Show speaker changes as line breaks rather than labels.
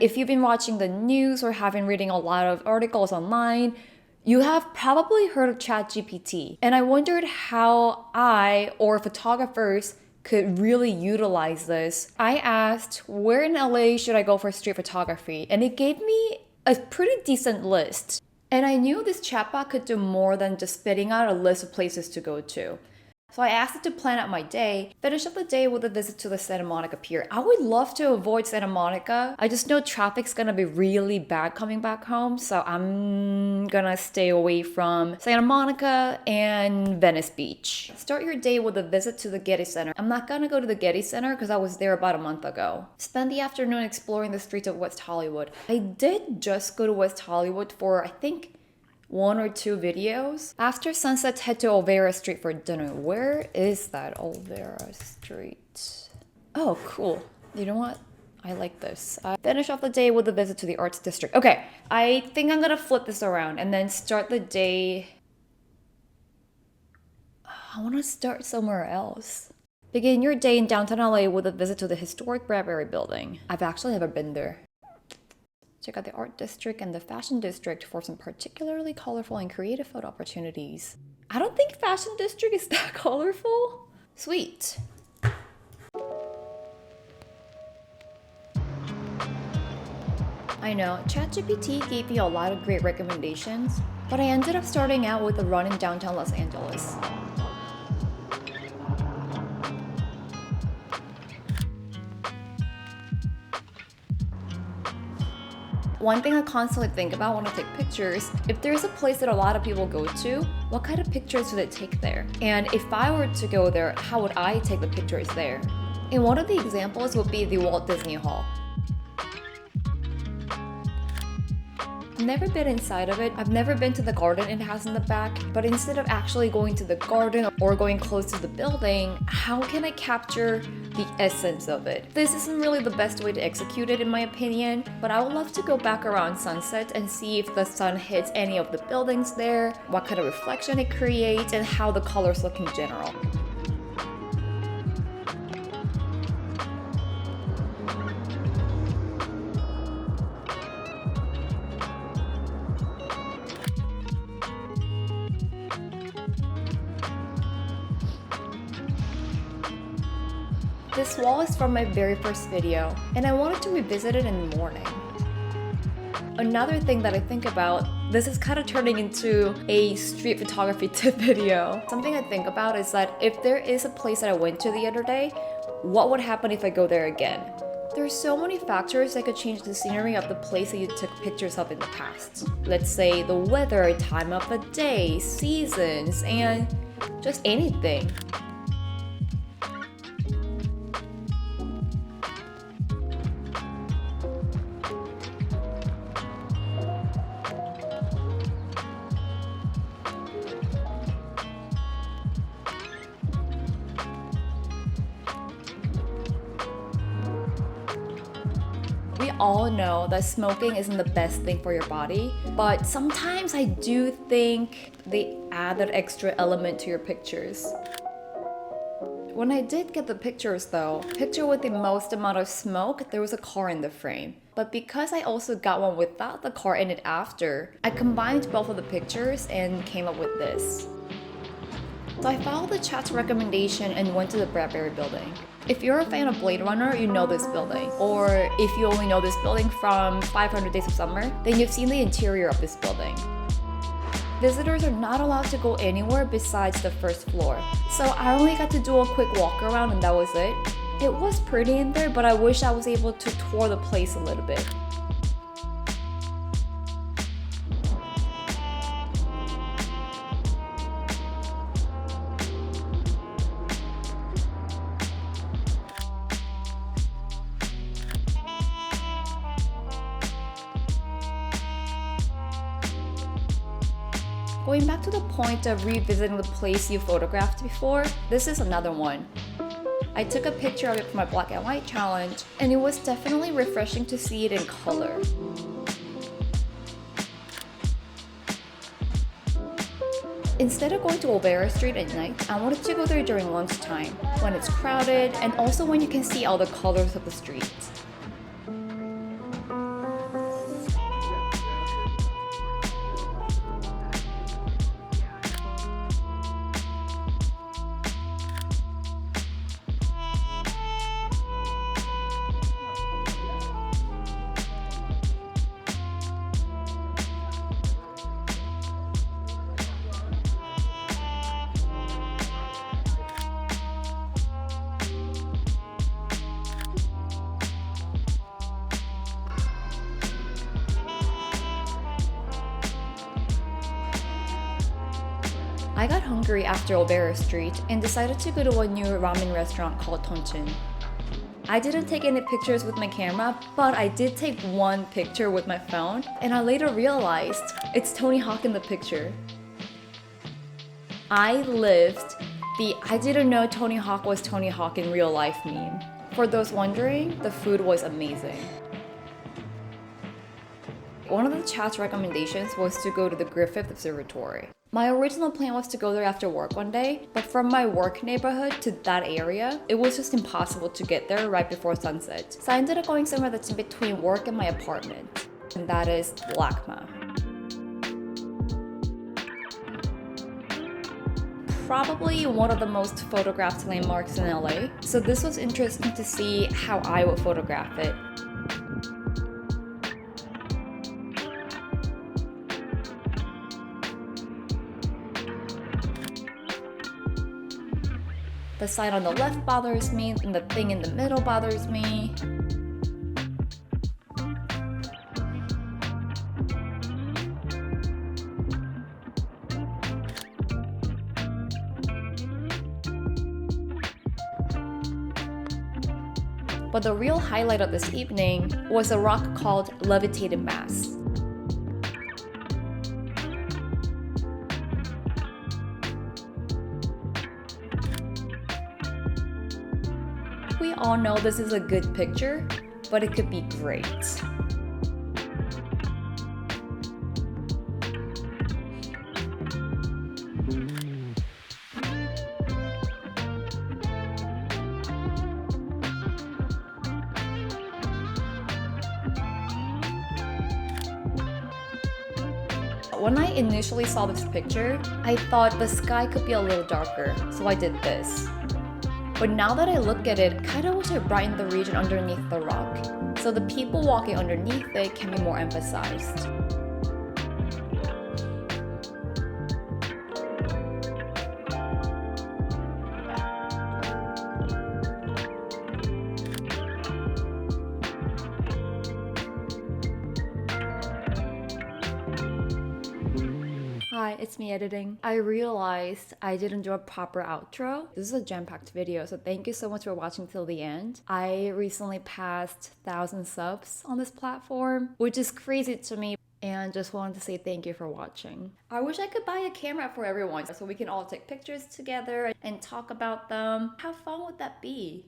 If you've been watching the news or have been reading a lot of articles online, you have probably heard of ChatGPT. And I wondered how I or photographers could really utilize this. I asked, where in LA should I go for street photography? And it gave me a pretty decent list. And I knew this chatbot could do more than just spitting out a list of places to go to. So I asked it to plan out my day, finish up the day with a visit to the Santa Monica Pier. I would love to avoid Santa Monica. I just know traffic's gonna be really bad coming back home, so I'm gonna stay away from Santa Monica and Venice Beach. Start your day with a visit to the Getty Center. I'm not gonna go to the Getty Center because I was there about a month ago. Spend the afternoon exploring the streets of West Hollywood. I did just go to West Hollywood for, I think, 1 or 2 videos. After sunset, head to Olvera Street for dinner. Where is that Olvera Street? Oh, cool. You know what? I like this. Finish off the day with a visit to the Arts District. Okay, I think I'm gonna flip this around and then start the day. I wanna start somewhere else. Begin your day in downtown LA with a visit to the historic Bradbury Building. I've actually never been there. Check out the art district and the fashion district for some particularly colorful and creative photo opportunities. I don't think fashion district is that colorful. Sweet. I know, ChatGPT gave me a lot of great recommendations, but I ended up starting out with a run in downtown Los Angeles. One thing I constantly think about when I take pictures, if there's a place that a lot of people go to, what kind of pictures do they take there? And if I were to go there, how would I take the pictures there? And one of the examples would be the Walt Disney Hall. I've never been inside of it. I've never been to the garden it has in the back, but instead of actually going to the garden or going close to the building, how can I capture the essence of it? This isn't really the best way to execute it in my opinion, but I would love to go back around sunset and see if the sun hits any of the buildings there, what kind of reflection it creates, and how the colors look in general. This wall is from my very first video, and I wanted to revisit it in the morning. Another thing that I think about, this is kind of turning into a street photography tip video. Something I think about is that if there is a place that I went to the other day, what would happen if I go there again? There's so many factors that could change the scenery of the place that you took pictures of in the past. Let's say the weather, time of the day, seasons, and just anything. We all know that smoking isn't the best thing for your body, but sometimes I do think they add that extra element to your pictures. When I did get the pictures though, picture with the most amount of smoke, there was a car in the frame. But because I also got one without the car in it after, I combined both of the pictures and came up with this. So I followed the chat's recommendation and went to the Bradbury Building. If you're a fan of Blade Runner, you know this building. Or if you only know this building from 500 Days of Summer, then you've seen the interior of this building. Visitors are not allowed to go anywhere besides the first floor. So I only got to do a quick walk around and that was it. It was pretty in there, but I wish I was able to tour the place a little bit. Going back to the point of revisiting the place you photographed before, this is another one. I took a picture of it for my black and white challenge, and it was definitely refreshing to see it in color. Instead of going to Olvera Street at night, I wanted to go there during lunchtime, when it's crowded, and also when you can see all the colors of the streets. I got hungry after Obera Street and decided to go to a new ramen restaurant called Tonchin. I didn't take any pictures with my camera, but I did take one picture with my phone, and I later realized it's Tony Hawk in the picture. I lived the I didn't know Tony Hawk was Tony Hawk in real life meme. For those wondering, the food was amazing. One of the chat's recommendations was to go to the Griffith Observatory. My original plan was to go there after work one day, but from my work neighborhood to that area, it was just impossible to get there right before sunset. So I ended up going somewhere that's in between work and my apartment, and that is Lakma. Probably one of the most photographed landmarks in LA, so this was interesting to see how I would photograph it. The sign on the left bothers me, and the thing in the middle bothers me. But the real highlight of this evening was a rock called Levitated Mass. We all know this is a good picture, but it could be great. When I initially saw this picture, I thought the sky could be a little darker, so I did this. But now that I look at it, I kind of wish I brightened the region underneath the rock, so the people walking underneath it can be more emphasized. Hi, it's me editing. I realized I didn't do a proper outro. This is a jam-packed video, so thank you so much for watching till the end. I recently passed 1,000 subs on this platform, which is crazy to me, and just wanted to say thank you for watching. I wish I could buy a camera for everyone so we can all take pictures together and talk about them. How fun would that be?